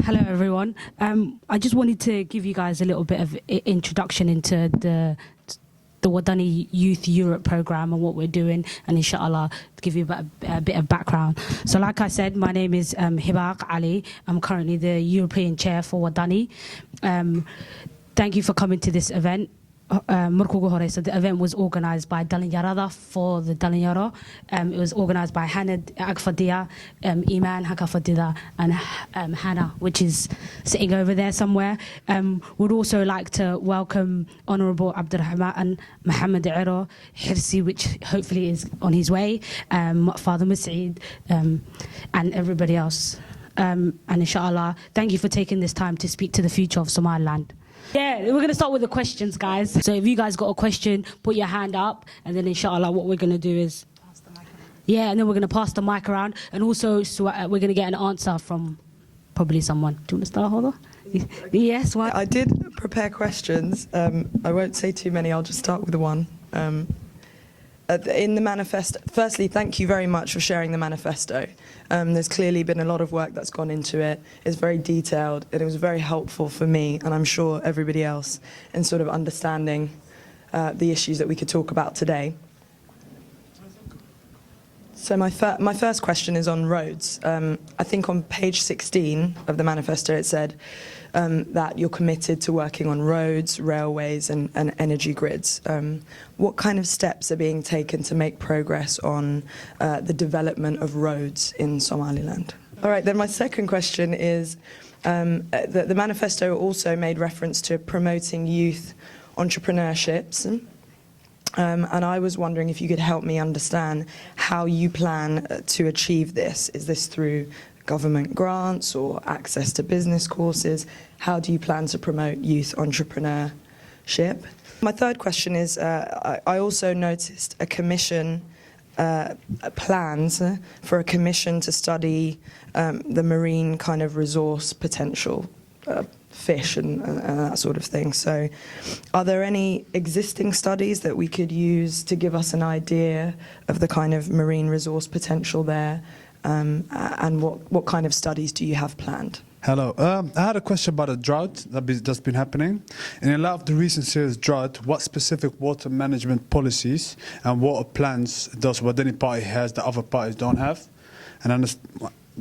Hello, everyone. I just wanted to give you guys a little bit of introduction into the Waddani Youth Europe program and what we're doing, and inshallah give you a bit of background. So like I said, my name is Hibaq Ali. I'm currently the European chair for Waddani. Thank you for coming to this event. So the event was organized by Dhalinyarada for the Dhalinyaro. It was organized by Hanad Agfadia, Iman Hakafadida, and Hannah, which is sitting over there somewhere. Would also like to welcome Honorable Abdirahman and Mohamed Ciro, Hirsi, which hopefully is on his way, Father Mas'id, and everybody else. And inshallah, thank you for taking this time to speak to the future of Somaliland. Yeah, we're going to start with the questions, guys. So if you guys got a question, put your hand up, and then inshallah what we're going to do is pass the mic around. Yeah, and then we're going to pass the mic around, and also we're going to get an answer from probably someone. Do you want to start, Hoda? Yes, why? I did prepare questions. I won't say too many, I'll just start with one. In the manifesto, firstly, thank you very much for sharing the manifesto. There's clearly been a lot of work that's gone into it. It's very detailed, and it was very helpful for me, and I'm sure everybody else, in sort of understanding the issues that we could talk about today. So my first question is on roads. I think on page 16 of the manifesto it said that you're committed to working on roads, railways and energy grids. What kind of steps are being taken to make progress on the development of roads in Somaliland? All right, then my second question is, the manifesto also made reference to promoting youth entrepreneurships. And I was wondering if you could help me understand how you plan to achieve this. Is this through government grants or access to business courses? How do you plan to promote youth entrepreneurship? My third question is, I also noticed a commission, plans for a commission to study the marine kind of resource potential, fish and that sort of thing. So are there any existing studies that we could use to give us an idea of the kind of marine resource potential there? And what kind of studies do you have planned? Hello. I had a question about a drought that's been happening. In a lot of the recent serious drought, what specific water management policies and water plans does Waddani party has that other parties don't have? And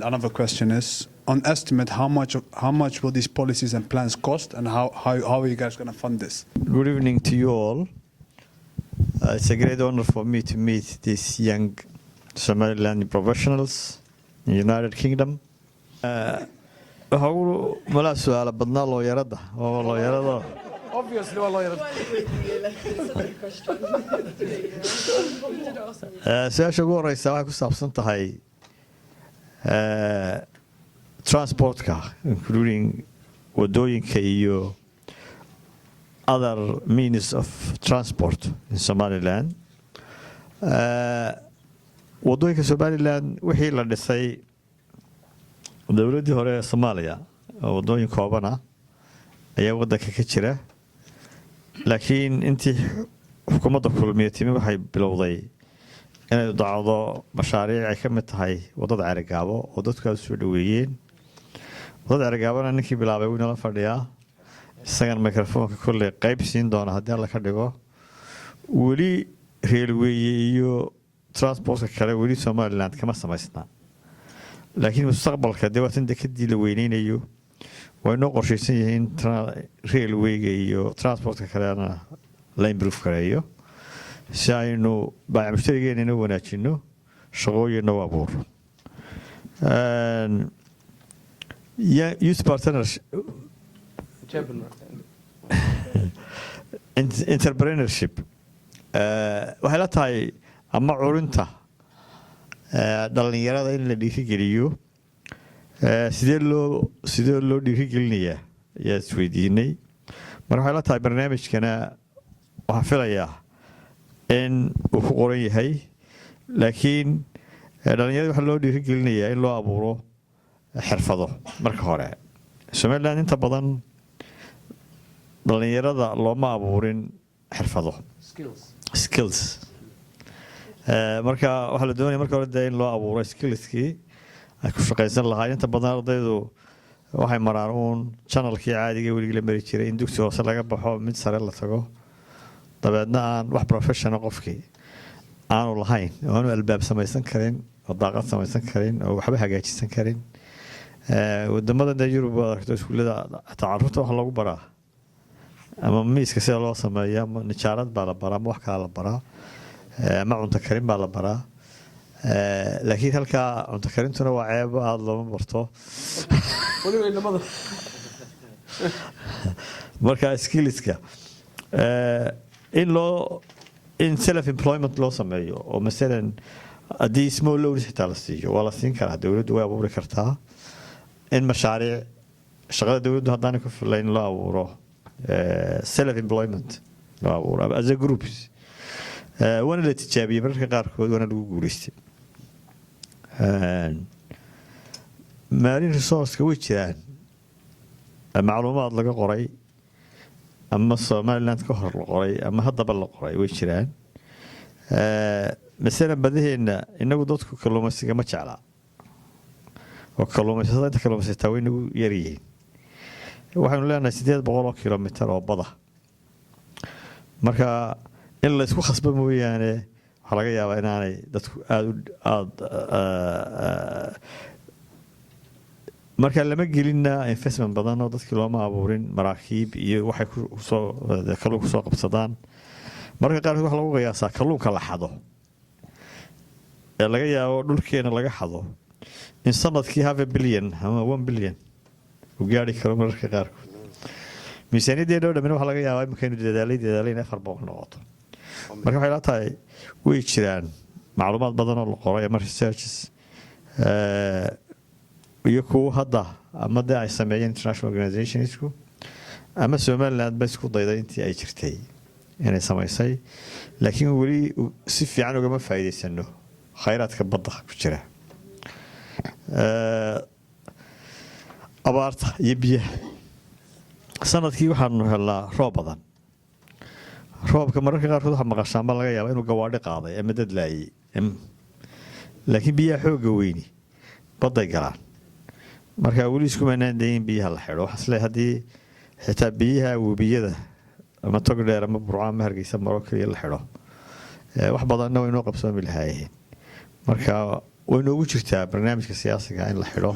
another question is, on estimate, how much will these policies and plans cost, and how are you guys going to fund this? Good evening to you all. It's a great honor for me to meet these young Somaliland professionals in the United Kingdom. Mala su'aala badnaa looyarada oo looyarada. Obviously, waa looyarada. Su'aasha ugu horeysa waxay ku saabsan tahay transportka, including wadooyinka iyo other means of transport in Somaliland. Wadooyinka Somaliland wixii la dhisay dawladdii hore ee Soomaaliya wadooyin kooban ah ayaa waddanka ka jira, laakiin intii xukuumadda kulmiyadtimi waxay bilowday inay dacdo mashaariic ay ka mid tahay wadada Cerigabo oo dadku soo dhaweeyeen. wadada Cerigabona ninkii bilaabay wuu nala fadhiyaa, isagana microphone-ka kulli qayb siin doona haddii alla ka dhigo. weli railway iyo transport kale weli Somaliland kama samaysnaa, laakiin mustaqbalka dee waatan dekadii la weyneynayo way noo qorshaysan yihiin railway-ga iyo transportka kalena la improve kareeyo si aynu baayamushtarigeena wanaajino shaqooyinna u abuuro. Youth partnership, entrepreneurship, waxay la tahay ama curinta dhalinyarada in la dhiirigeliyo. sidee loo dhiirigelinayaa ayaa isweydiinay. Marka waxay la tahay barnaamijkana waxaan filayaa in uu ku qoran yahay, laakiin dhalinyarada waxaa loo dhiirigelinayaa in loo abuuro xirfado. Marka hore Somaliland inta badan dhalinyarada looma abuurin xirfado, skills. marka waxa la doonaya marka hore in loo abuuro skillskii ay ku shaqaysan lahaayeen. Inta badan ardaydu waxay maraan uun channelkii caadiga weligii la mari jiray in dugsi hoose laga baxo mid sare la tago dabeedna aan wax professional qofkii aanu lahayn oo aanu albaab samaysan karin oo daaqad samaysan karin oo waxba hagaajisan karin wadamada Yurub waa aragto iskuulada tacaruurta wax lagu baraa ama miiska sida loo sameeyo ama nijaarad baa la baraa ama wax kale la baraa ama cunto karin baa la baraa laakiin halka cunto karintuna waa ceeb aad looma barto marka skillska in self employment loo sameeyo oo mesela haddii small loans xitaa la siiyo waa la siin karaa dowladdu way abuuri kartaa in mashaariic shaqada dowladdu haddaanay ku filayn loo abuuro self employment loo abuuro as a groups waana la tijaabiyey mararka qaarkood waana lagu guulaystay maalin resourceka way jiraan macluumaad laga qoray ama Somaliland ka hor la qoray ama haddaba la qoray way jiraan مثلا بدهنا إنه ضدك كلومسية ما تعلى وكلومسية صدق كلومسية توينه يريه وحنا لنا 8 كيلومتر أو بضع مركا إلا يسوق خصب مويانه حلقة يا بيناني ضدك مركا لما جيلنا investment بدنا ضدك كلوما عبورين مراكب وحي كلوك سوق بصدان مركا قالوا wax lagu qiyaasaa kalluunka la xado ee laga yaabo dhulkeena laga xado in sanadkii 5 billion ama 1 billion u gaari karo mararka qaarkood miisaaniyadda dowladda waxa laga yaabaa in dadaalay 400 noqoto marka waxay la tahay way jiraan macluumaad badan oo la qoray ama researches iyo kuwa hadda ama ay sameeyeen international organizationsku ama Somaliland bas ku dayday intii ay jirtay inay samaysay laakiin wali si fiican uga ma faa'iideysano khayraadka badda ku jira abaarta iyo biyaha sanadkii waxaanu helnaa roob badan roobka mararka qaarkood waxa maqashaan baa laga yaabaa inuu gawaadhi qaaday ama dad laayay laakiin biyaha xooga weyni badday galaan marka wali isku manaandayn biyaha la xidho waxaas leeyahay haddii xitaa biyaha webiyada ama tog dheer ama burcaan ma hargeysa maro kaliya la xidho wax badanna way noo qabsoomi lahaayeen marka way noogu jirtaa barnaamijka siyaasiga in la xidho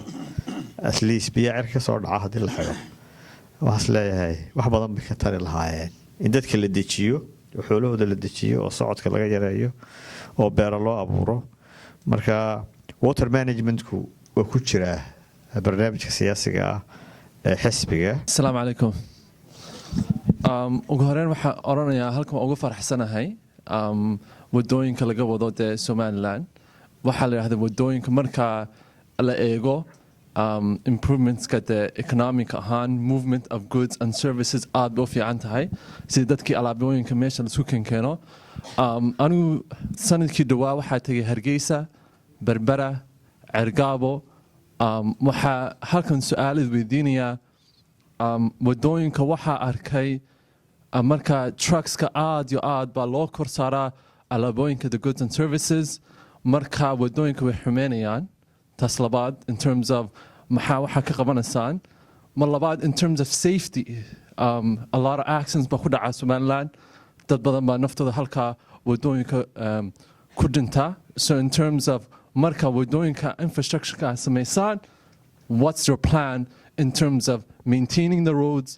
at least biyo cirka soo dhaca haddii la xidho waxaas leeyahay wax badan bay ka tari lahaayeen in dadka la dejiyo oo xoolahooda la dejiyo oo socodka laga yareeyo oo beero loo abuuro marka water managementku waa ku jiraa barnaamijka siyaasiga ah ee xisbiga. Assalaamu calaykum. ugu horreyn waxaan oranayaa halkan ugu faraxsanahay wadooyinka laga wado dee Somaliland waxaa la yiraahdaa wadooyinka marka la eego improvementska dee economic ahaan movement of goods and services aad u fiican tahay sida dadkii alaabooyinka meesha la isku keeno anigu sanadkii dhawaa waxaa tegay Hargeysa Berbera Cergaabo waxaa halkan su'aalad weydiinayaa wadooyinka waxaa arkay marka truckska aad iyo aad baa loo kor saaraa alaabooyinka the goods and services marka wadooyinka way xumeynayaan taas labaad in terms of maxaa waxaa ka qabanaysaan mar labaad in terms of safety a lot of accidents baa ku dhaca Somaliland dad badan baa naftooda halkaa wadooyinka ku dhinta so in terms of marka wadooyinka infrastructureka samaysaan what's your plan in terms of maintaining the roads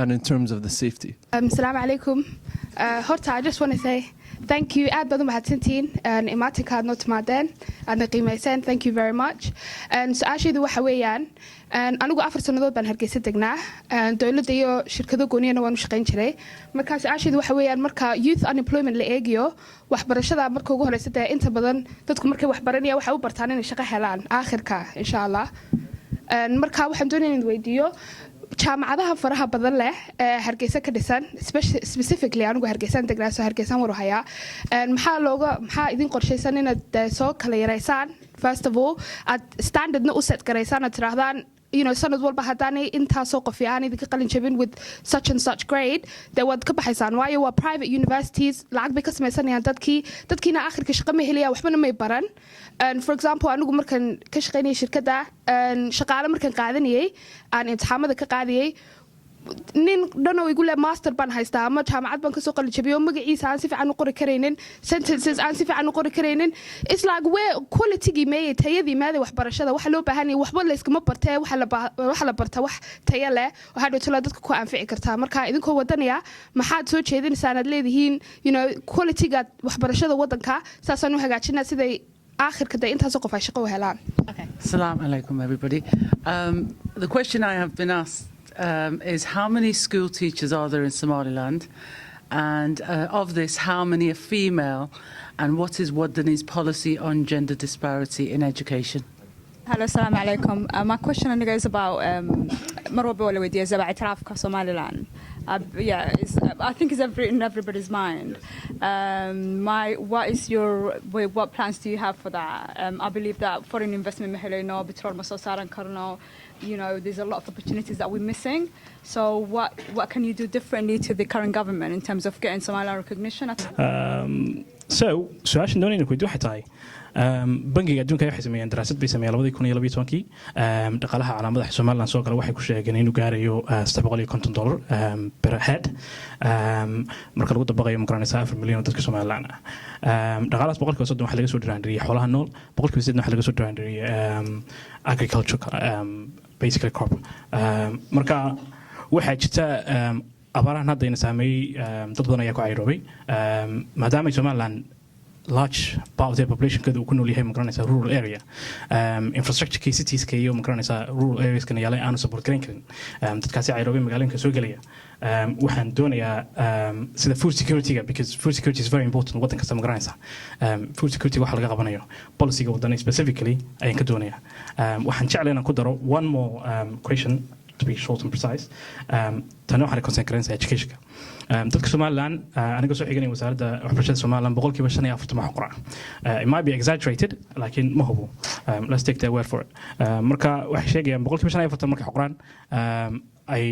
and in terms of the safety. Assalamu alaikum. Horta, I just want to say thank you. Aad badan mahadsantiin imaatinka aad noo timaadeen aadna qiimayseen. Thank you very much. Su-aashaydu waxa weeyaan anigu 4 sannadood baan Hargeysa degnaa dowladda iyo shirkado gooniyana waan u shaqayn jiray marka su-aashaydu waxa weeyaan marka youth unemployment la eegiyo waxbarashada marka ugu horeysa dee inta badan dadku markay wax baranayaan waxay u bartaan inay shaqo helaan aakhirka insha Allah marka waxaan doonayaa in weydiiyo jaamacadaha faraha badan leh ee Hargeysa ka dhisan specifically anigu Hargeysan degnaa soo Hargeysan war hayaa maxaa idin qorshaysan inaad soo kala yareysaan first of all at standardna u set gareysaan at tirahdaan sanad walba haddaanay intaasoo qofi aan idinka qalin jabin with such and such grade dee waad ka baxaysaan waayo waa private universities lacag bay ka samaysanayaan dadkiina akhirka shaqo ma helaya waxbana may baran for example anigu markaan ka shaqaynayay shirkadda shaqaale markaan qaadanayay aan imtixaamada ka qaadayay nin dhanoo igu le master baan haystaa ama jaamacad baan kasoo qalin jabiyay oo magaciisa aan si fiican u qori karaynin sentences aan si fiican u qori karaynin it's like where quality meeyay tayadii meeday waxbarashada waxa loo baahan yahay waxba la iskama bartee waxa la barta wax tayo leh waxa dhowtala dadka ku anfici kartaa marka idinkoo wadanaya maxaad soo jeedinaysaan aad leedihiin quality-ga waxbarashada wadanka saasaan u hagaajinaa siday آخر كده أنت هسقف عشقة وهلان. Okay. Assalamu alaikum everybody. The question I have been asked is how many school teachers are there in Somaliland, and of this, how many are female, and what is waddani's policy on gender disparity in education? Hello, assalamu alaikum. My question is about Marwaba Walawidi is about itirafka Somaliland. I think it's in everybody's mind. What plans do you have for that? I believe that foreign investment mehelino, petrol masasaran karno, there's a lot of opportunities that we're missing. So what can you do differently to the current government in terms of getting Somaliland recognition? su-aashan doonayna ku duuxa tahay bangiga adduunka waxay sameeyeen daraasad bay sameeyeen 2012 dhaqaalaha calaamadaha Somaliland soo gala waxay ku sheegeen inuu gaarayo $750 per head marka lagu dabaqayo magaranaysa 4 milyan oo dadka Somaliland dhaqaalahaas boqolkiiba 30 waxa laga soo dhiraandhiriyay xoolaha nool boqolkiiba 7 waxa laga soo dhiraandhiriyay agriculture basically crop marka waxaa jirta abaarahan hadda ina saameeyay dad badan ayaa ku cayroobay maadaama Somaliland large part of their population kadu ku nool yahay magaranaysa rural area infrastructure cities ka iyo magaranaysa rural areas kana yaalay aan support garan karin dadkaasi cayroobay magaalooyinka soo galaya waxaan doonayaa sida food security because food security is very important wadan kasta magaranaysa food security waxa laga qabanayo policy ga wadan specifically ayaan ka doonayaa waxaan jeclahay inaan ku daro one more question to be short and precise tano waxa la concern education dadka Somaliland aniga soo xiganay wasaaradda waxbarashada Somaliland boqolkiiba 45 wax qoran it might be exaggerated laakiin ma hubo let's take their word for it marka waxay sheegayaan boqolkiiba 45 markay qoran ay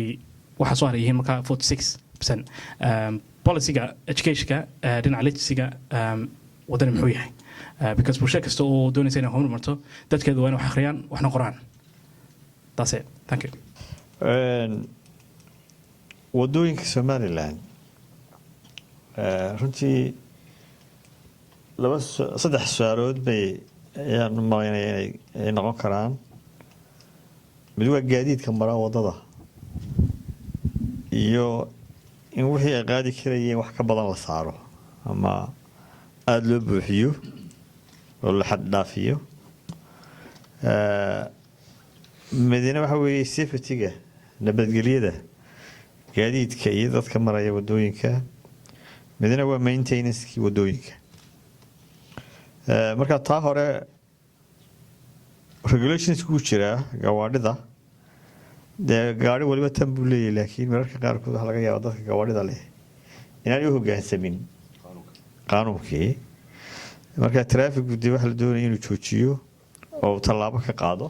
waxa soo haray yihiin marka 46% policy-ga education-ka dhinaca literacy-ga wadani muxuu yahay because bulshada kasta oo doonaysa inay horumar marto dadkeedu waa inay wax akhriyaan waxna qoraan that's it thank you wadooyinka Somaliland runtii saddex su'aalood bay ayaan malaynayaa inay noqon karaan mid waa gaadiidka mara wadada iyo in wixii ay qaadi karayeen wax ka badan la saaro ama aad loo buuxiyo oo la xad dhaafiyo midna waxa weeye safety-ga nabadgelyada gaadiidka iyo dadka maraya wadooyinka midna waa maintenance-ki wadooyinka marka taa hore regulations ku jira gawaadhida gaari waliba tan buu leeyahay laakiin mararka qaarkood waxa laga yaabaa dadka gawaadhida leh inaan u hoggaansamin qaanuunkii marka traffic-ku dib waxa la doonaya inuu joojiyo oo tallaabo ka qaado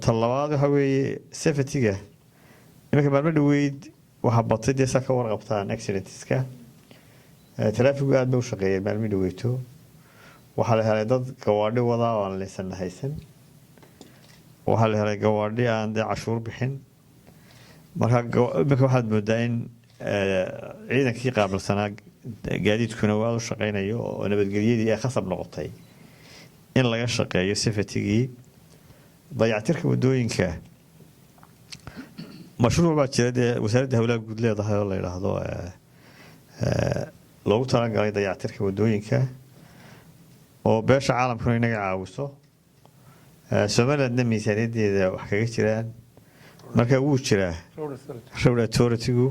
tallabaad waxa weeye safety-ga iminka maalmo dhaweyd waxaa batay dee saa ka warqabtaan accidentska traffic-gu aad bay u shaqeeyeen maalmo dhaweyto waxaa la helay dad gawaadhi wadaa oo aan laysan haysan waxaa la helay gawaadhi aan dee cashuur bixin marka iminka waxaad moodaa in ciidankii qaabilsanaa gaadiidkuna waa u shaqeynayo oo nabadgelyadii ay khasab noqotay in laga shaqeeyo safety-gii dayactirka wadooyinka mashruuc baa jira dee wasaaradda hawlaha guud leedahay oo la yidhaahdo loogu talagalay dayactirka wadooyinka oo beesha caalamkuna inaga caawiso Somalilandna miisaaniyaddeeda wax kaga jiraan marka wuu jiraa road authority-gu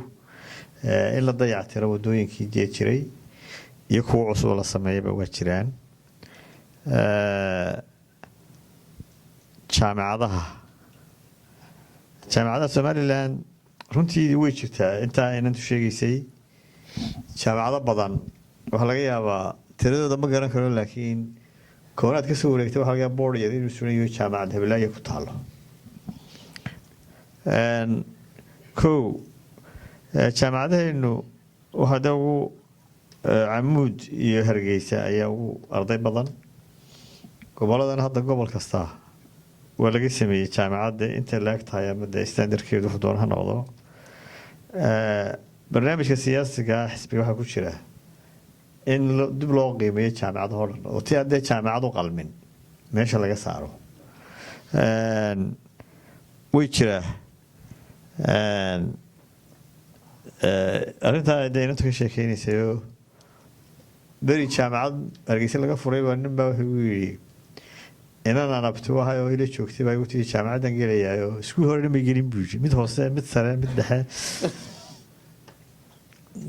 in la dayactiro wadooyinkii dee jiray iyo kuwa cusub la sameeyaba waa jiraan jaamacadaha Somaliland runtii way jirtaa inta inantu sheegaysay jaamacado badan waxa laga yaabaa tiradooda ma garan karo laakiin koonaad ka soo wareegtay waxa laga yaabaa board inuu sunayo jaamacad Himalaya ku taalo kow jaamacadaheennu hadda ugu camuud iyo hargeysa ayaa ugu arday badan goboladan hadda gobol kasta waa laga sameeyey jaamacadda inta la eg tahay ama dee standardkeedu wuxuu doona ha noqdo barnaamijka siyaasiga xisbiga waxaa ku jira in dib loo qiimeeyo jaamacadaha oo dhan oo tii haddee jaamacad u qalmin meesha laga saaro way jiraa arrintaa dee inanta ka sheekeynaysayoo beri jaamacad hargeysa laga furay baa nin baa wuxuu yidhi inanaan abtu ahay oo ila joogtay baa igu tii jaamacaddan gelayaayo iskuul hore dhamay gelin buu yidhi mid hoose mid sare mid dhexe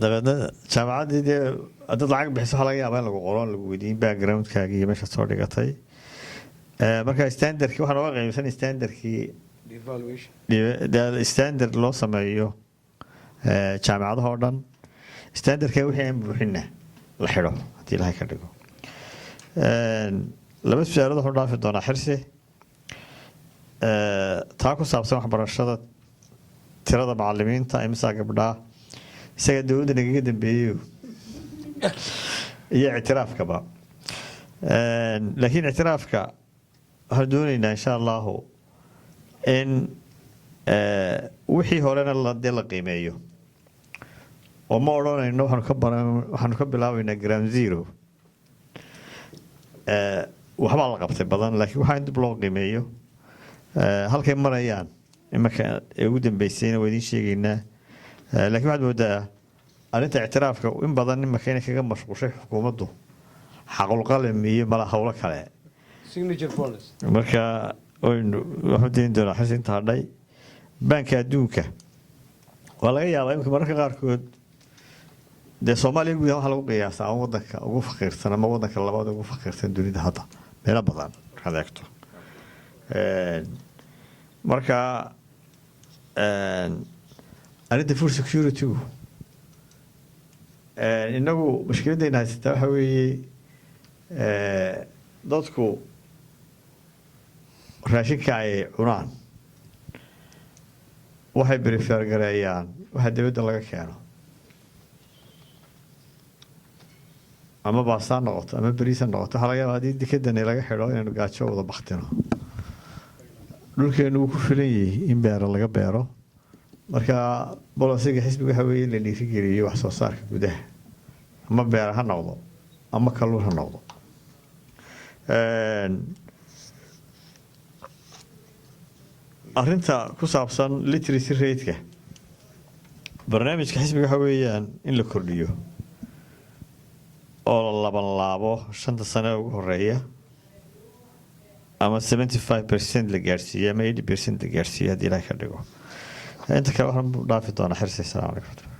dabeedna jaamacaddii dee haddaad lacag bixiso waxaa laga yaabaa in lagu qoro lagu weydiin backgroundkaaga iyo meeshaad soo dhigatay marka standardkii waxaa nooga qaybsan standardkii standard loo sameeyo jaamacadaha oo dhan standardka wixii aan buuxinna la xidho haddii ilaahay ka dhigo laba su-aalood waxu dhaafi doonaa xirsi taa ku saabsan waxbarashada tirada macalimiinta imisaa gabdhaa isaga dowladda nagaga dambeeyeyo iyo ictiraafkaba laakiin ictiraafka waxaan doonaynaa insha allahu in wixii horena dee la qiimeeyo oo ma odhanayno waxaanu ka bilaabaynaa ground zero waxbaa la qabtay badan laakiin waxaa in dib loo qiimeeyo halkay marayaan imanka ee ugu dambeysayna waa idiin sheegaynaa laakiin waxaad moodaa arrinta ictiraafka in badan imanka inay kaga mashquushay xukuumaddu xaqulqalam iyo mala howlo kale marka waxu dayn doonaa xis inta hadhay baanka adduunka waa laga yaabaa imika mararka qaarkood dee soomaaliya guud ahaan waxaa lagu qiyaasaa ama wadanka ugu faqiirsan ama wadanka labaad ugu faqiirsan dunida hadda meelo badan markaad eegto marka arrinta food security-gu inagu mushkiladayna haysataa waxaa weeye dadku raashinka ay cunaan waxay prefer gareeyaan waxa dibadda laga keeno ama baastaan noqoto ama bariis ha noqoto waxaa laga yaabaa haddii dekedani laga xidho inaynu gaajo wada baktino dhulkeenu wuu ku filan yahay in beero laga beero marka bolosiga xisbiga waxa weeye in la dhiirigeliyo wax soo saarka gudaha ama beera ha noqdo ama kalluun ha noqdo arrinta ku saabsan literacy rate-ka barnaamijka xisbiga waxa weeyaan in la kordhiyo oo la laban laabo 5 sano ugu horeeya ama 75% la gaarsiiyo ama 80% la gaarsiiyo haddii ilaahay ka dhigo inta kale waxaan dhaafi doonaa xirsi salaam calaykum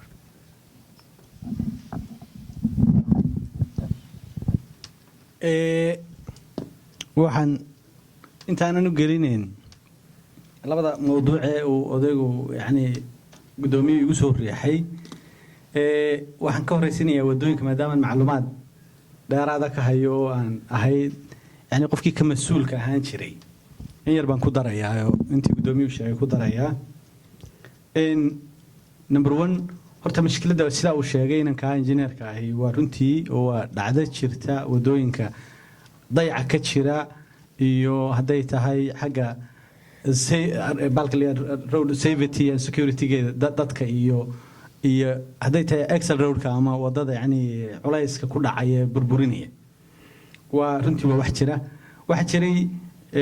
waxaan intaanan u gelinayn labada mawduuc ee uu odaygu yani guddoomiye igu soo riixay waxaan ka horeysanayaa wadooyinka maadaama macluumaad dheeraada ka hayo oo aan ahayd yani qofkii ka mas-uulka ahaan jiray in yar baan ku darayaa intii guddoomiyuhu sheegay ku darayaa number 1 horta mushkiladda sida uu sheegay inanka injineerka ahi waa runtii oo waa dhacdo jirta wadooyinka dayaca ka jira iyo hadday tahay xagga road safety and security dadka iyo hadday tahay excel roadka ama wadada yani culayska ku dhacaya burburinaya waa runtii waa wax jira waxa jiray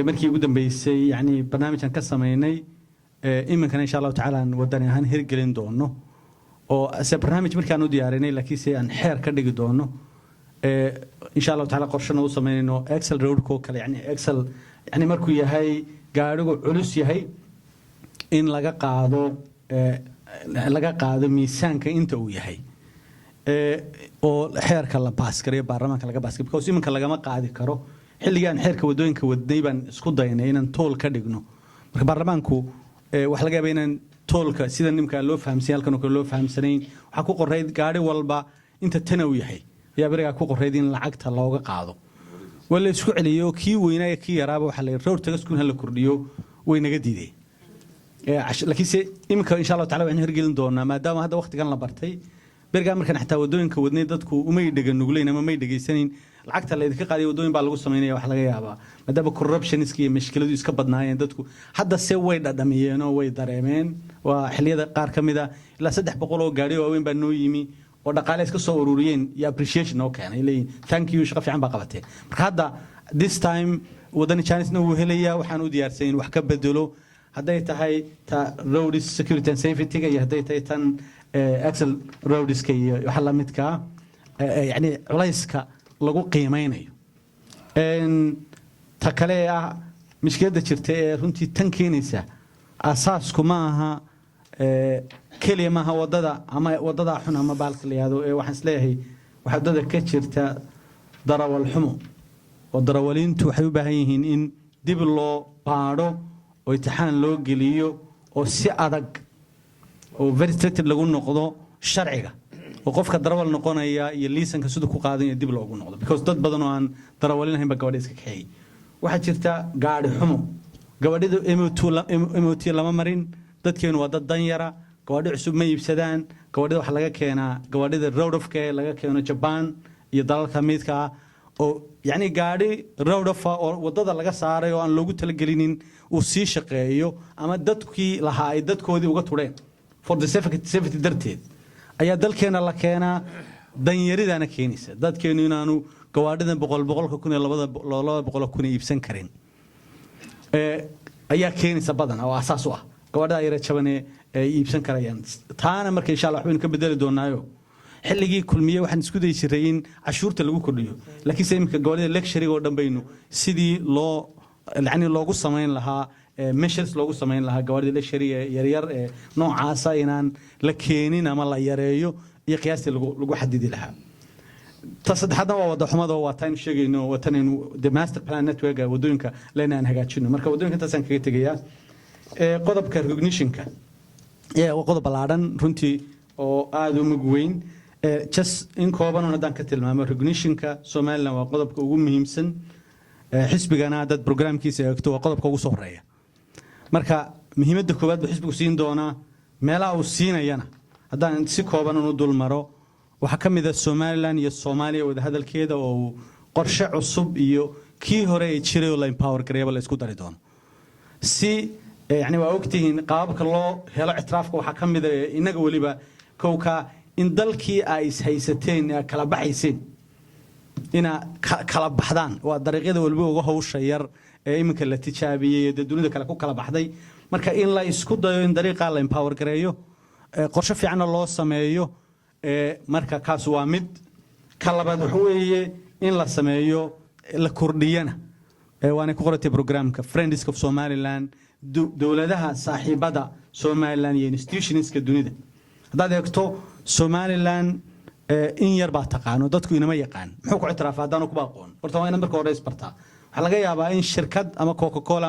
markii ugu dambeysay yani barnaamijkan ka sameynay iminkana insha allahu tacaala aan wadani ahaan hirgelin doono oo se barnaamij markaan u diyaarinay laakiin se aan xeer ka dhigi doono insha allahu tacaala qorshana u sameynayno excel roadko kale yani excel yani markuu yahay gaadhigu culus yahay in laga qaado miisaanka inta uu yahay oo xeerka la baaskariyo baarlamaanka laga baaskariyo because iminka lagama qaadi karo xilligaan xeerka wadooyinka wadnay baan isku daynay inaan tool ka dhigno marka baarlamaanku waxa laga yaabaa inaan toolka sida nimka loo fahamsan halkan oo loo fahamsanayn waxa ku qorayd gaadhi walba inta tana uu yahay yaa bariga ku qorayd in lacagta looga qaado wala isku celiyo kii weynaa kii yaraaba waxa la road taga isku hal kordhiyo way naga diiday laakiinse iminka insha Allah taala waxaan hirgelin doonaa maadaama hadda waqtigan la bartay bergaa markaan xataa wadooyinka wadnay dadku umay dhagan nugleyn ama may dhageysanin lacagta la idinka qaadiyo wadooyin baa lagu sameynaya wax laga yaabaa maadaama corruptionska iyo mashkiladu iska badnaayeen dadku hadda se way dhadhamiyeen oo way dareemeen waa xilliyada qaar ka mid ah ilaa 300 oo gaari waaweyn baa noo yimi oo dhaqaale iska soo ururiyeen iyo appreciation oo keenay leeyihiin thank you shaqo fiican baa qabatay marka hadda this time wadani Chinese uu helaya waxaan u diyaarsan wax ka bedelo hadday tahay ta road security and safety iyo hadday tahay tan axle roadska iyo waxa la midka yani culayska lagu qiimeynayo ta kale ah mishkilada jirta ee runtii tan keenaysa asaasku ma aha kaliya ma aha wadada xun ama baalka leeyado ee waxaan isleeyahay waxa wadada ka jirta darawal xumo oo darawalintu waxay u baahan yihiin in dib loo baaro oo imtixaan loo geliyo oo si adag oo very strict lagu noqdo sharciga oo qofka darawal noqonaya iyo liisanka sidoo ku qaadanaya dib loogu noqdo because dad badan oo aan darawalinahayn ba gabadha iska kaxeeyay waxa jirta gaari xumo gabadhida MOT lama marin dadkeenu waa dad danyara gabadho cusub ma iibsadaan gabadhida waxa laga keenaa gabadhida road of care laga keeno Japan iyo dalalka midka oo yani gaari road of oo wadada laga saaray oo aan loogu talagelinin uu sii shaqeeyo ama dadkii lahaa ay dadkoodii uga tureen for the safety darteed ayaa dalkeena la keenaa danyaridana keenaysa dadkeenu inaanu gawaadhidan 100 kun iyo 200 kun iibsan karin ayaa keenaysa badan oo asaas u ah gawaadhida ay rajabane iibsan karayaan taana marka insha Allah waxaan ka bedeli doonaayo xilligii kulmiye waxaan isku day jiray in cashuurta lagu kordhiyo laakiin sayimka gawaadhida lecture oo dhanbaynu sidii loogu sameyn lahaa measures loogu sameyn lahaa gawaadhida lecture yar noocaas inaan la keenin ama la yareeyo iyo qiyaastii lagu xadidi lahaa tasadxadna waa wada xumada waa taan sheegayno watanaynu the master plan network wadooyinka leenaan hagaajino marka wadooyinka taasaan kaga tagayaa qodobka recognitionka qodob ballaaran runtii oo aad u mug weyn just in kooban hadaan ka tilmaamo recognitionka Soomaaliland waa qodobka ugu muhiimsan xisbigana dad programkiisa eegto waa qodobka ugu soo horeeya marka muhiimadda koowaad buu xisbigu siin doonaa meelaha uu siinayana hadaan si kooban u dul maro waxa kamid ah Soomaaliland iyo Soomaaliya wada hadalkeeda oo qorshe cusub iyo kii hore ee jiray oo la empower gareeyo la isku dari doono si yani waa ogtihiin qaabka loo helo ictiraafka waxa kamid ah inaga waliba kowka in dalkii ay haysateen kala baxayseen ina kala baxdaan waa dariiqada walba uga hawsha yar ee iminka la tijaabiyay dunida kale ku kala baxday marka in la isku dayo in dariiqa la empower gareeyo qorshe fiican loo sameeyo marka kaas waa mid kalabaad waxa weeye in la sameeyo la kordhiyana waana ku qoratay programka Friends of Somaliland dawladaha saaxiibada Somaliland iyo institutionska dunida hadaad eegto Somaliland in yar baa taqaano dadku inama yaqaan muxuu ku ictiraaf hadaan ku baaqoon horta waa in marka hore isbartaa waxa laga yaabaa in shirkad ama Coca-Cola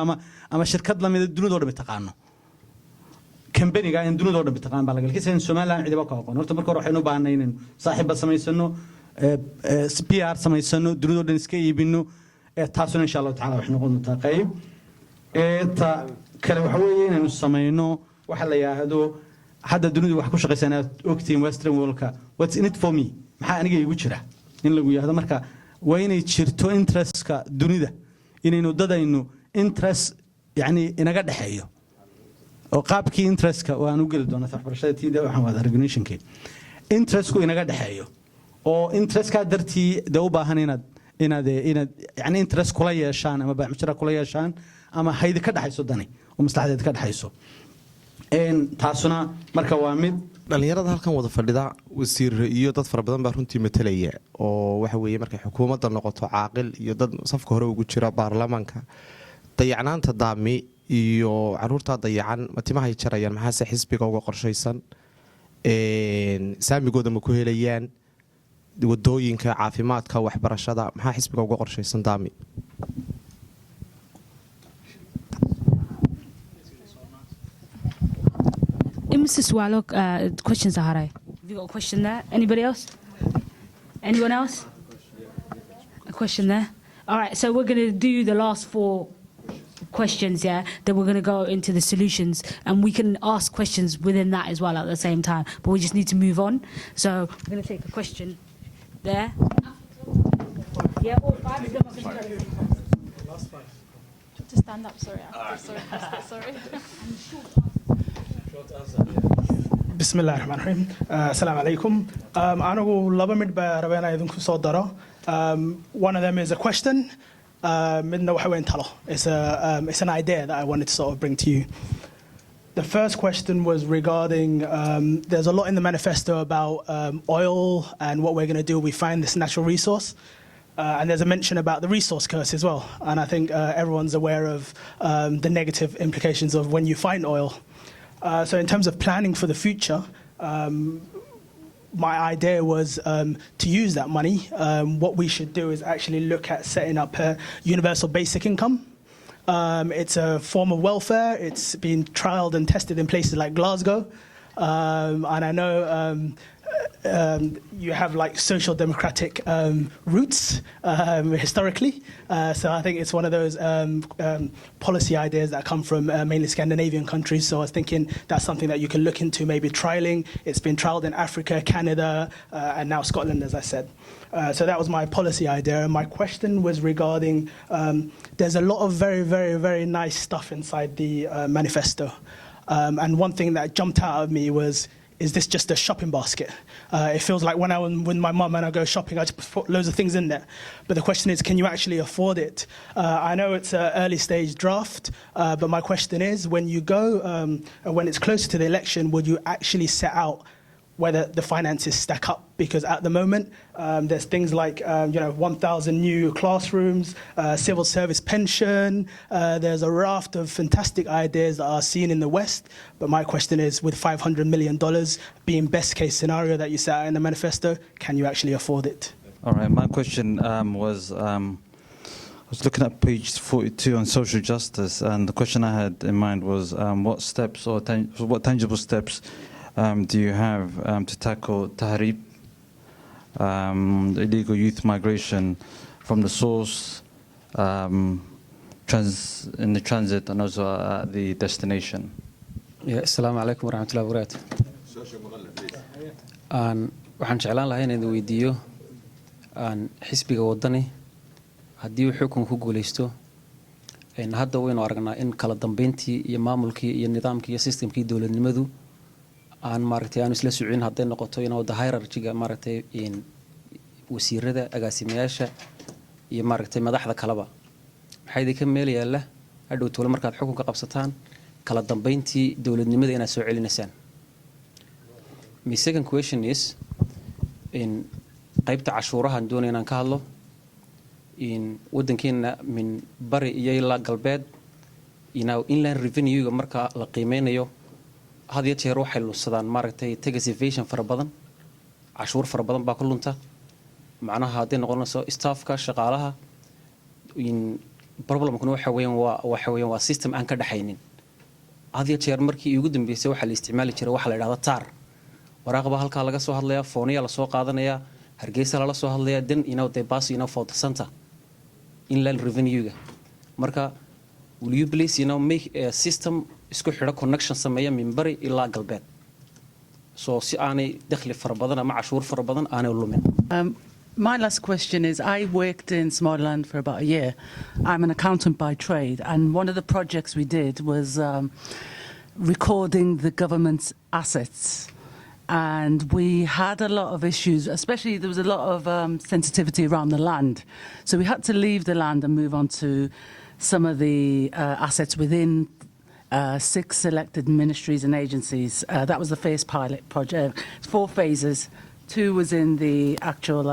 ama shirkad la mid ah dunida oo dhan taqaano company-ga in dunida oo dhan taqaan baa laga leeyahay Somaliland cid ba ka aqoon horta marka hore waxaynu u baahnaa inaan saaxiib samaysano PR samaysano dunida oo dhan iska iibino taasuna insha Allah taala wax noqon doonta qayb ta kale waxa weeye inaynu samayno waxa la yiraahdo hadda dunidu wax ku shaqeysana ogtiin western worldka what's in it for me maxaa aniga igu jira in lagu yiraahdo marka waa inay jirto interestka dunida inaynu dadaynu interest yani inaga dhaxeeyo oo qaabkii interestka waan u gali doonaa waxbarashada tiida waxaan wada recognitionkii interestku inaga dhaxeeyo oo interestka dartii u baahan inaad yani interest kula yeeshaan ama baaxmajira kula yeeshaan ama hay'ad ka dhaxayso dani oo maslaxadeed ka dhaxayso taasuna marka waa mid dhalinyarada halkan wada fadhida wasiir iyo dad fara badan baa runtii matalaya oo waxa weeye markay xukuumadda noqoto caaqil iyo dad safka hore ugu jira baarlamaanka dayacnaanta daami iyo caruurta dayacan matimaha ay jarayaan maxaa se xisbiga uga qorshaysan saamigooda ma ku helayaan wadooyinka caafimaadka waxbarashada maxaa xisbiga uga qorshaysan daami Mrs. Wallock, questions are high. Have you got a question there? Anybody else? Anyone else? A question there? All right, so we're going to do the last 4 questions, yeah, then we're going to go into the solutions, and we can ask questions within that as well at the same time, but we just need to move on. So we're going to take a question there. Yeah, all five of them are going to go. Last five. To stand up, sorry. Sorry. Short answer. Bismillah ar-Rahman ar-Rahim. Assalamu alaikum. Anagu laba mid ba rabena idinku soo daro. One of them is a question. Midna waxa weyn talo. It's an idea that I wanted to sort of bring to you. The first question was regarding, there's a lot in the manifesto about oil and what we're going to do. We find this natural resource. And there's a mention about the resource curse as well. And I think everyone's aware of the negative implications of when you find oil. So in terms of planning for the future, my idea was to use that money. What we should do is actually look at setting up a universal basic income. It's a form of welfare. It's been trialed and tested in places like Glasgow. And I know you have like social democratic roots historically. So I think it's one of those policy ideas that come from mainly Scandinavian countries. So I was thinking that's something that you can look into, maybe trialing. It's been trialed in Africa, Canada, and now Scotland, as I said. So that was my policy idea. And my question was regarding, there's a lot of very, very, very nice stuff inside the manifesto. And one thing that jumped out at me was, is this just a shopping basket? It feels like when I'm with my mum and I go shopping, I just put loads of things in there. But the question is, can you actually afford it? I know it's an early stage draft, but my question is, when you go, when it's closer to the election, would you actually set out whether the finances stack up? Because at the moment, there's things like 1,000 new classrooms, civil service pension. There's a raft of fantastic ideas that are seen in the West. But my question is, with $500 million being best case scenario that you set out in the manifesto, can you actually afford it? All right, my question was, I was looking at page 42 on social justice, and the question I had in mind was, what steps or what tangible steps do you have to tackle tahrib, illegal youth migration from the source, in the transit, and also at the destination? Yeah, assalamu alaikum wa rahmatullahi wa barakatuh. Waxaan jeclaan lahaa inaan weydiiyo xisbiga waddani haddii uu xukunka ku guuleysto, hadda waynu aragnaa in kala dambeyntii iyo maamulkii iyo nidaamkii iyo systemkii dowladnimadu aan maaragtay aan isla socon hadday noqoto the hierarchy-ga maaragtay wasiirada, agaasimayaasha iyo maaragtay madaxda kaleba. Maxay idinka meel yaalla hadhow tole markaad xukunka qabsataan kala dambeyntii dowladnimada inaad soo celinaysaan? My second question is, qaybta cashuurahan doonay inaan ka hadlo, waddankeena min bari iyo ilaa galbeed, inland revenue-ga marka la qiimeynayo had iyo jeer waxay lunsadaan maaragtay tax evasion fara badan, cashuur fara badan baa ku lunta. macnaha hadday noqonayso staffka, shaqaalaha, problemkuna waxa weeyaan waa system aan ka dhaxaynin. had iyo jeer markii ugu dambeysay waxa la isticmaali jiray waxa la yiraahdo taar. waraaqba halka laga soo hadlaya, fooniya la soo qaadanaya, hargeysa la soo hadlaya, then they pass for the center inland revenue-ga. Marka will you please make a system isku xidha connection sameeya min bari ilaa galbeed, so si aanay dakhli fara badan ama cashuur fara badan aanay lumin? My last question is, I worked in Somaliland for about a year. I'm an accountant by trade, and one of the projects we did was recording the government's assets. And we had a lot of issues, especially there was a lot of sensitivity around the land. So we had to leave the land and move on to some of the assets within 6 selected ministries and agencies. That was the first pilot project. 4 phases. 2 was in the actual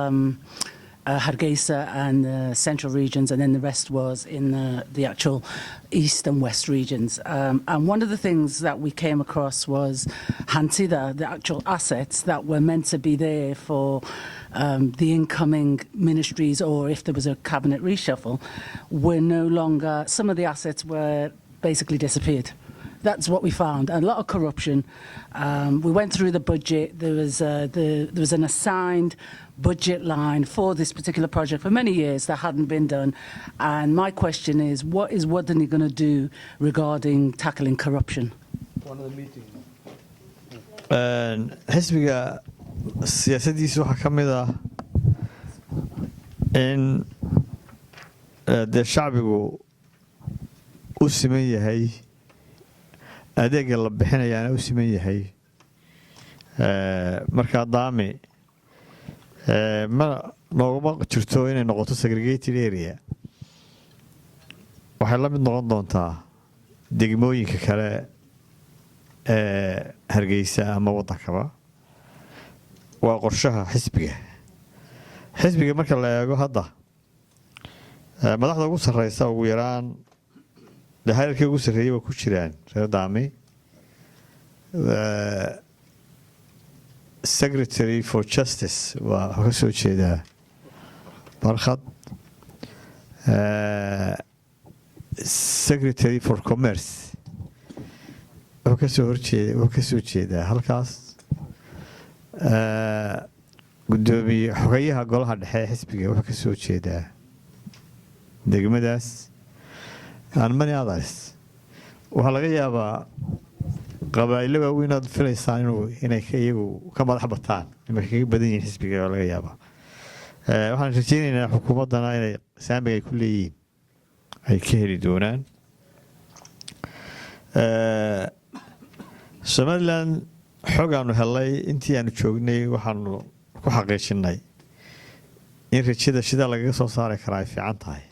Hargeisa and central regions, and then the rest was in the actual east and west regions. And one of the things that we came across was Hantida, the actual assets that were meant to be there for the incoming ministries, or if there was a cabinet reshuffle, were no longer, some of the assets were basically disappeared. That's what we found. A lot of corruption. We went through the budget. There was an assigned budget line for this particular project for many years that hadn't been done. And my question is, what is Waddani going to do regarding tackling corruption? One of the meetings. xisbiga siyaasaddiisa waxaa ka mid ah in dee shacbigu u siman yahay adeega la bixinayaana u siman yahay markaa daami ma nooguma jirto inay noqoto segregated area waxay la mid noqon doontaa degmooyinka kale ee hargeysa ama waddankaba waa qorshaha xisbiga marka la eego hadda madaxda ugu sarreysa ugu yaraan dee hayrarkii ugu sarreeyay waa ku jiraan reer daami secretary for justice waa ka soo jeedaa barkhad secretary for commerce wuxuu ka soo jeedaa halkaas gudoomiye xogayaha golaha dhexe ee xisbiga wuxuu ka soo jeedaa degmadaas and many others waxaa laga yaabaa qabaa'ilo waaweyn aad filaysaan inay iyagu ka madax bataan inay kaga badan yihiin xisbiga waa laga yaabaa waxaan rajaynaynaa xukuumaddana inay saamiga ay ku leeyihiin ay ka heli doonaan somaliland xogaanu helay intii aanu joognay waxaanu ku xaqiijinay in rajada shida lagaga soo saari karaa ay fiican tahay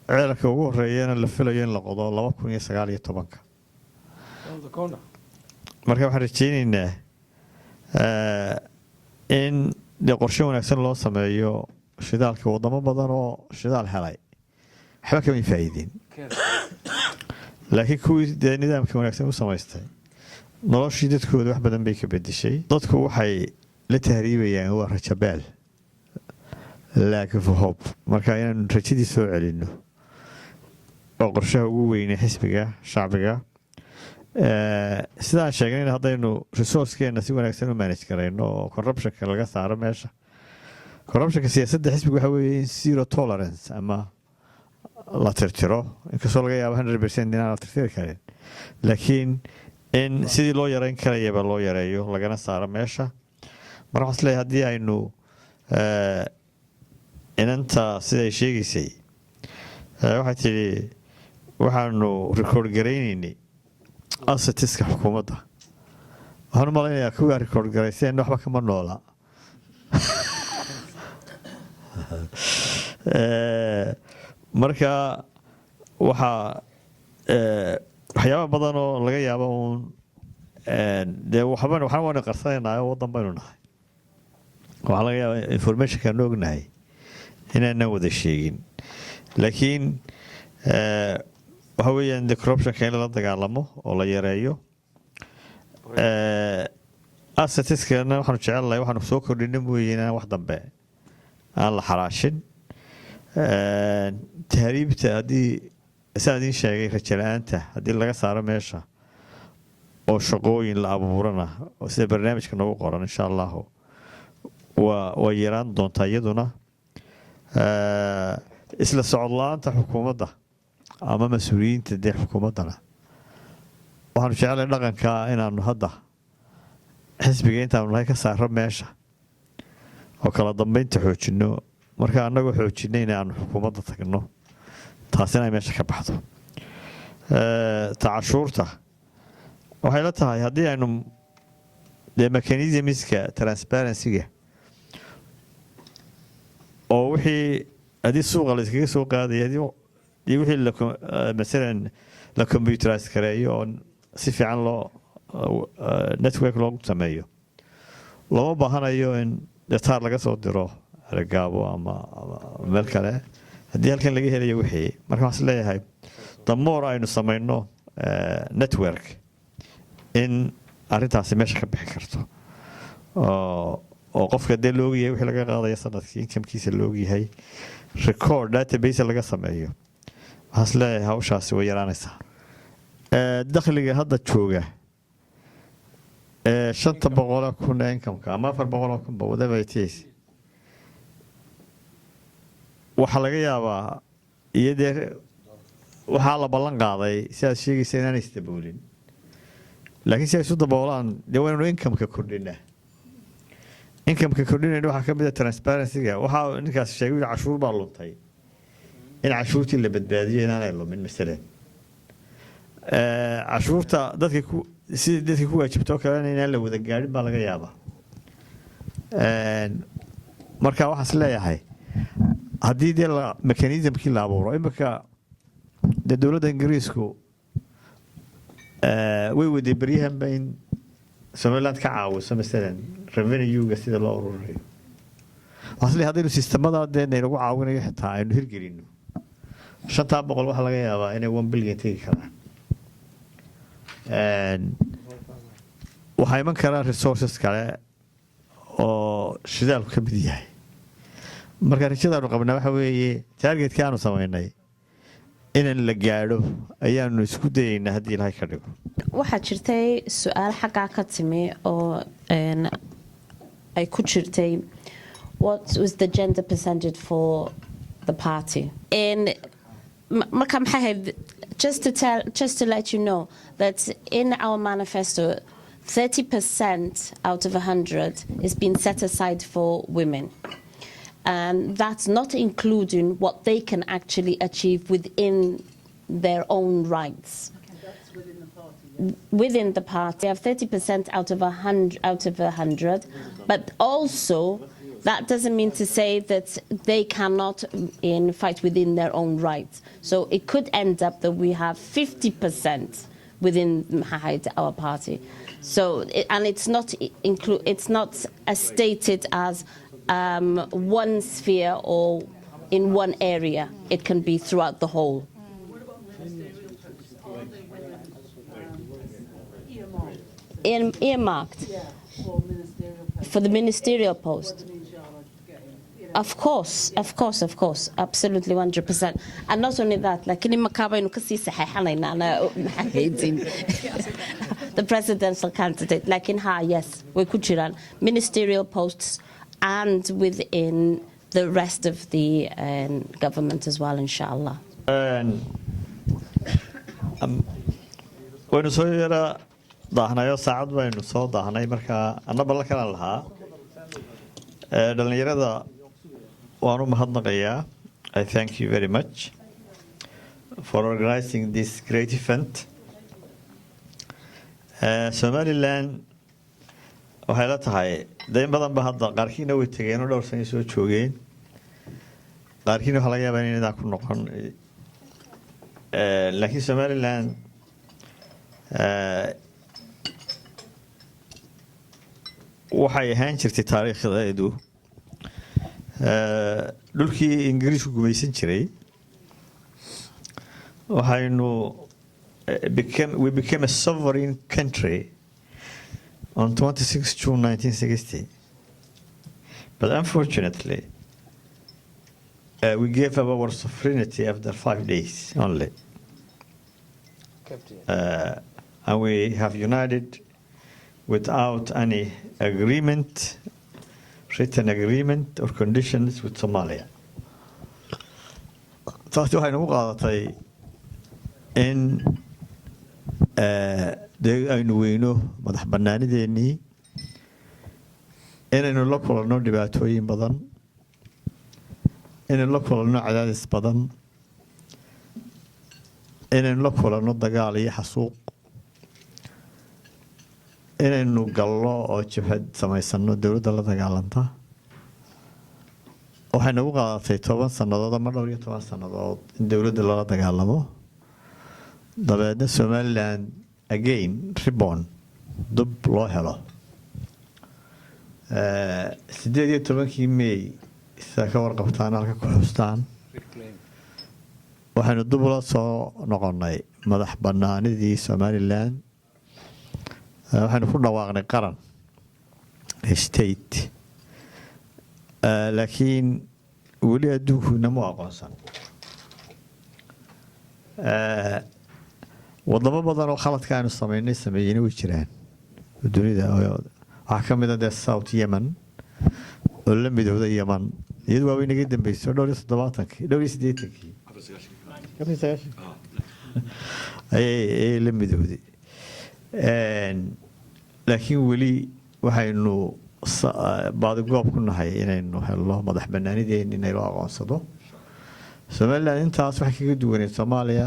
ceelka ugu horeeyana la filayo in la qodo 2019 marka waxaan rajaynaynaa in dee qorshe wanaagsan loo sameeyo shidaalka wadamo badan oo shidaal helay waxba kamay faa'iideen laakiin kuwii dee nidaamkii wanaagsan u samaystay noloshii dadkooda wax badan bay ka bedeshay dadku waxay la tahriibayaan waa rajabeel lack of hope marka inaanu rajadii soo celinno oo qorshaha ugu weynee xisbiga shacbiga sidaan sheegnay haddaynu resourcekeena si wanaagsan u manage garayno oo corruptionka laga saaro meesha corruptionka siyaasadda xisbiga waxa weeye in zero tolerance ama la tirtiro inkastoo laga yaabo 100% inaan la tirtiri karin laakiin in sidii loo yareyn karayaba loo yareeyo lagana saaro meesha marka waxaan isleeyahay haddii aynu inanta siday sheegaysay waxay tidhi waxaanu record garaynaynay assetiska xukuumadda waxaan u malaynayaa kuwaa record garayseen waxba kama noola marka waxaa waxyaaba badan oo laga yaabo uun dee waxaan waanu qarsanaynaa oo waddan baynu nahay waxaa laga yaaba informationkaanu ognahay inaanan wada sheegin laakiin waxa weeyaan dee corruptionka in lala dagaalamo oo la yareeyo assetiskana waxaanu jecelnahay waxaanu soo kordhina mooye inaan wax dambe aan la xaraashin tahriibta haddii saan idiin sheegay rajo la-aanta haddii laga saaro meesha oo shaqooyin la abuurana sida barnaamijka noogu qoran insha allahu waa yaraan doontaa iyaduna isla socod la-aanta xukuumadda ama mas-uuliyiinta dee xukuumaddana waxaanu jeclay dhaqanka inaanu hadda xisbiga intaanu nahay ka saaro meesha oo kala dambeynta xoojinno marka annagoo xoojinay inaanu xukuumadda tagno taasina ay meesha ka baxdo ta cashuurta waxay la tahay haddii aynu dee mechanismiska transparencyga oo wixii haddii suuqa la iskaga soo qaadaya haddii wixii masalan la computerize gareeyo oo si fiican loo network loogu sameeyo lama baahanayo in detaar laga soo diro argaabo ama meel kale haddii halkan laga helayo wixii marka waxaan is leeyahay damoor aynu samayno network in arrintaasi meesha ka bixi karto oo qofka dee loogyahay wixii laga qaadaya sanadkii inkamkiisa loogyahay record database laga sameeyo waxaan is leeyahay hawshaasi way yaraanaysaa dakhliga hadda jooga shanta boqol kun income-ka ama 400 kun whatever it is waxa laga yaabaa iyadee waxaa la ballan qaaday sidaad sheegaysa inaan isdaboolin laakiin si ay isu daboolaan dee waynu income-ka kordhinaa income-ka kordhinayna waxaa ka mid ah transparency-ga waxaa ninkaas sheegay cashuur baa luntay in cashuurtii la badbaadiyo inaanay lumin masalan cashuurta dadkii ku waajibtoo kalena inaan la wada gaadhin baa laga yaabaa marka waxaan is leeyahay haddii dee mechanismkii la abuuro imika dee dowladda ingiriisku way waday beryahanba in somaliland ka caawiso masalan revenue-ga sida loo ururayo waxaan is leeyahay haddaynu sistemadaa dee naynagu caawinayo xitaa aynu hirgelino 500 waxaa laga yaabaa inay 1 billion tegi karaan waxaa iman karaa resources kale oo shidaalku ka mid yahay marka rajadaanu qabnaa waxa weeye targetka aanu samaynay inaan la gaadho ayaanu isku dayaynaa haddii ilaahay ka dhigo waxaa jirtay su-aal xaggaa ka timi oo ay ku jirtay what was the gender percentage for the party and marka maxay ahayd just to let you know that in our manifesto 30% out of 100 is being set aside for women. And that's not including what they can actually achieve within their own rights. Okay, that's within the party. Within the party, they have 30% out of 100, but also that doesn't mean to say that they cannot fight within their own rights. So it could end up that we have 50% within our party. So, and it's not as stated as one sphere or in one area. It can be throughout the whole. Earmarked for the ministerial post. Of course, absolutely 100%. And not only that, like in the presidential candidate, like in her, yes, we could run ministerial posts and within the rest of the government as well, inshallah. waynu soo yara daahnayo saacad baynu soo daahnay marka annaba la kala lahaa dhalinyarada waanu mahadnaqayaa. I thank you very much for organizing this great event. Somaliland waxay la tahay dayn badan ba hadda qaarkiina way tageen oo dhowr sano soo joogeen qaarkiina waxa laga yaabaa inay ku noqon laakiin Somaliland waxay ahaan jirtay taariikhdeedu dhulkii Ingiriisku gumaysan jiray waxaynu we became a sovereign country on 26 June 1960. But unfortunately, we gave up our sovereignty after 5 days only. And we have united without any agreement, written agreement or conditions with Somalia. taasi waxay nagu qaadatay in aynu weyno madax bannaanideennii inaynu la kulanno dhibaatooyin badan inaynu la kulanno cadaadis badan inaynu la kulanno dagaal iyo xasuuq inaynu gallo oo jabhad samaysanno dowladda la dagaalanta waxay nagu qaadatay 10 sannadood ama dhowr iyo 10 sannadood in dowladda lala dagaalamo dabeedna Somaliland again reborn dub loo helo 18 May isa ka warqabtaan halka ku xustaan waxaynu dub la soo noqonnay madax bannaanidii Somaliland waxaynu ku dhawaaqnay qaran state laakiin weli adduunku nama aqoonsan wadamo badan oo khaladka aanu sameeyeen way jiraan dunida waxa ka mid ah South Yemen oo la midowda Yemen iyadoo waa inaga dambeysay 70-kii ay la midowday laakiin weli waxaynu baadi goob ku nahay inaynu helno madax banaanideen inay loo aqoonsado Soomaaliland intaas wax kaga duwanay Soomaaliya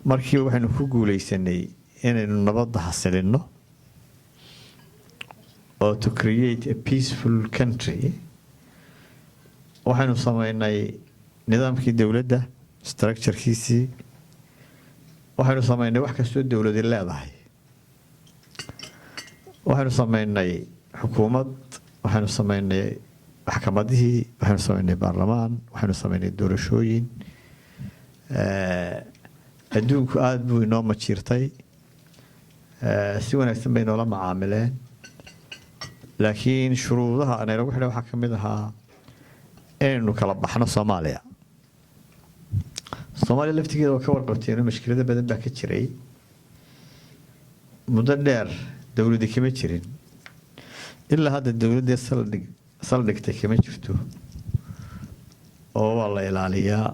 markii waxaynu ku guuleysanay inaynu nabadda xasilino or to create a peaceful country waxaynu sameynay nidaamkii dawladda structure-kiisii waxaynu sameynay wax kastoo dawladda leedahay waxaynu sameynay xukuumad waxaynu sameynay maxkamadihii waxaynu sameynay baarlamaan waxaynu sameynay doorashooyin adduunku aad buu inoo majiirtay si wanaagsan bay noola macaamileen laakiin shuruudaha anaynagu xidhay waxaa ka mid ahaa inaynu kala baxno Soomaaliya laftigeeda oo ka warqabteen mushkilada badan baa ka jiray muddo dheer dawladda kama jirin ilaa hadda dawladda saldhigtay kama jirto oo waa la ilaaliyaa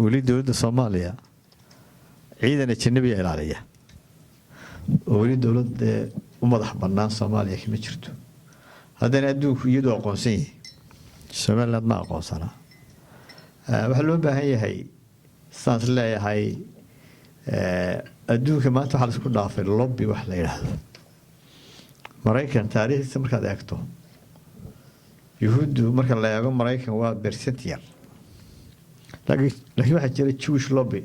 weli dawladda Soomaaliya ciidan ajnabi ah ilaaliya oo weli dawladda u madax bannaan Soomaaliya kama jirto haddana adduunku iyadoo aqoonsan yahay Soomaaliland ma aqoonsana waxa loo baahan yahay saas leeyahay adduunka maanta waxa la isku dhaafay lobby wax la yiraahdo Maraykan taariikhdiisa markaad eegto yuhuuddu marka la eego Maraykan waa percent yar laakiin waxaa jira Jewish lobby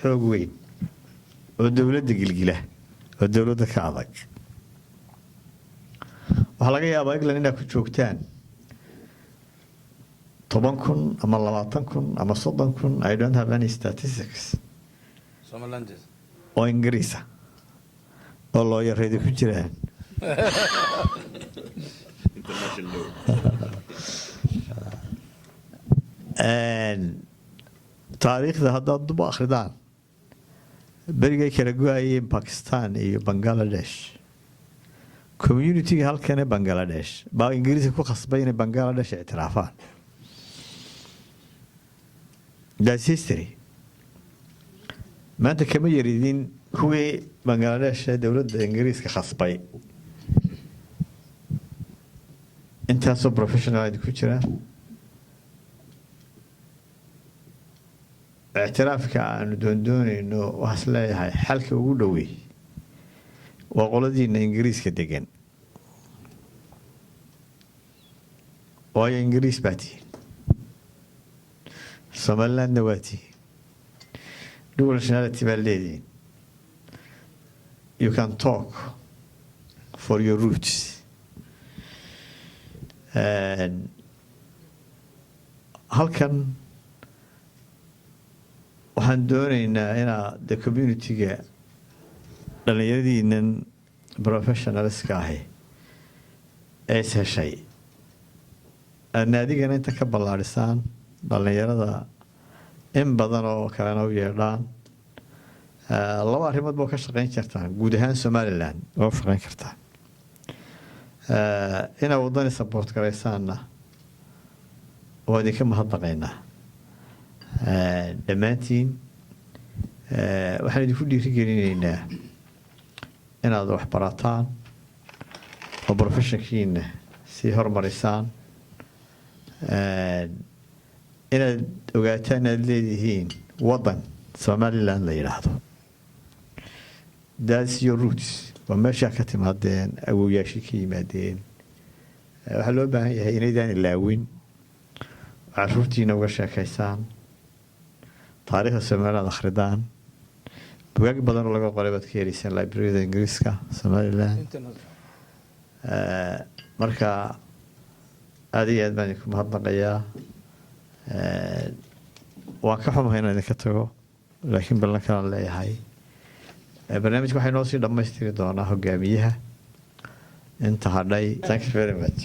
xoog weyn oo dawladda gilgila oo dawladda ka adag waxa laga yaabaa England inay ku joogtaan 10,000 ama 20,000 ama 30,000 I don't have any statistics Somaliland oo Ingiriisa oo loo yareeyo ku jiraan taariikhda haddaad dib u akhridaan berigay kala go'ayeen Pakistan iyo Bangladesh community-ga halkan ee Bangladesh baa Ingiriiska ku khasbay inay Bangladesh ictiraafaan that's history maanta kama yaridin kuwii Bangladesh ee dawladda Ingiriiska khasbay intaasoo professional ku jira اعترافك aanu doondoonayno waxa leeyahay xalka ugu dhaweey waa qoladiina Ingiriiska degan oo Ingiriis baati Somaliland waati dual nationality balleedin you can talk for your roots and halkan waxaan doonaynaa inaa the community-ga dhalinyaradiinan professionalska ahi ay heshay naadigana inta ka ballaarisaan dhalinyarada in badan oo kalena u yeedhaan laba arrimood baa ka shaqayn kartaa guud ahaan Somaliland oo shaqayn kartaa inaa waddani support garaysaanna waa idinka mahadnaqaynaa dhammaantiin waxaan idinku dhiirigelinaynaa inaad wax barataan oo professionkiina sii horumarisaan inaad ogaataan inaad leedihiin waddan Somaliland la yidhaahdo that's your roots waa meeshaa ka timaadeen awowyaashii ka yimaadeen waxaa loo baahan yahay inaydaan ilaawin caruurtiina uga sheekaysaan taariikhda Somaliland akhridaan buugaag badan oo laga qoray baad ka helaysaan library-da Ingiriiska Somaliland marka aad iyo aad baan idinku mahadnaqayaa waan ka xumahay inaan idinka tago laakiin ballan kalaan leeyahay barnaamijka waxay noo sii dhammaystiri doonaa hogaamiyaha inta hadhay thank you very much